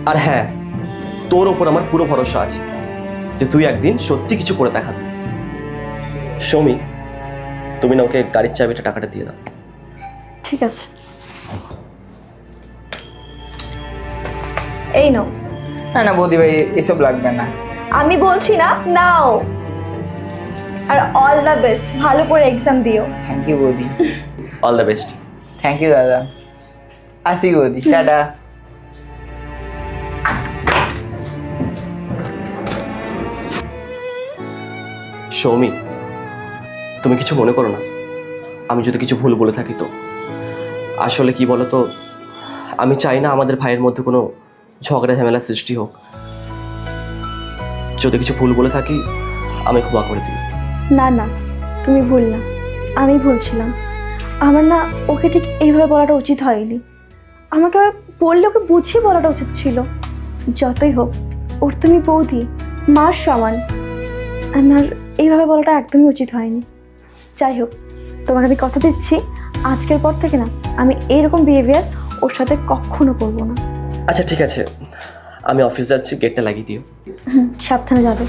আর হ্যাঁ, তোর ওপর আমার পুরো ভরসা আছে যে তুই একদিন সত্যি কিছু করে দেখাবি। সৌমি, তুমি না ওকে গাড়ির চাবিটা টাকাটা দিয়ে দাও। ঠিক আছে, এই নাও। না না বৌদি ভাই, এসব লাগবে না। আমি বলছি না, নাও। আর অল দ্য বেস্ট, ভালো করে এক্সাম দিও। থ্যাংক ইউ বৌদি। All the best. Thank you দাদা। আসি বৌদি, টাটা। সৌমি, তুমি কিছু মনে করো না আমি যদি কিছু ভুল বলে থাকি তো। আসলে কি বলো তো, আমি চাই না আমাদের ভাইয়ের মধ্যে কোনো ঝগড়া ঝামেলা সৃষ্টি হোক। যদি কিছু ভুল বলে থাকি আমি ক্ষমা করে দিই। না না, তুমি ভুল না, আমি ভুল ছিলাম। আমার না ওকে ঠিক এইভাবে বলাটা উচিত হয়নি। আমাকে বললে ওকে বুঝিয়ে বলাটা উচিত ছিল। যতই হোক, ওর তুমি বৌদি, মার সমান। আমার এইভাবে বলাটা একদমই উচিত হয়নি। যাই হোক, তোমাকে আমি কথা দিচ্ছি, আজকের পর থেকে না আমি এইরকম বিহেভিয়ার ওর সাথে কখনো করবো না। আচ্ছা ঠিক আছে, আমি অফিস যাচ্ছি, গেটটা লাগিয়ে দিও। সাবধানে যাবে।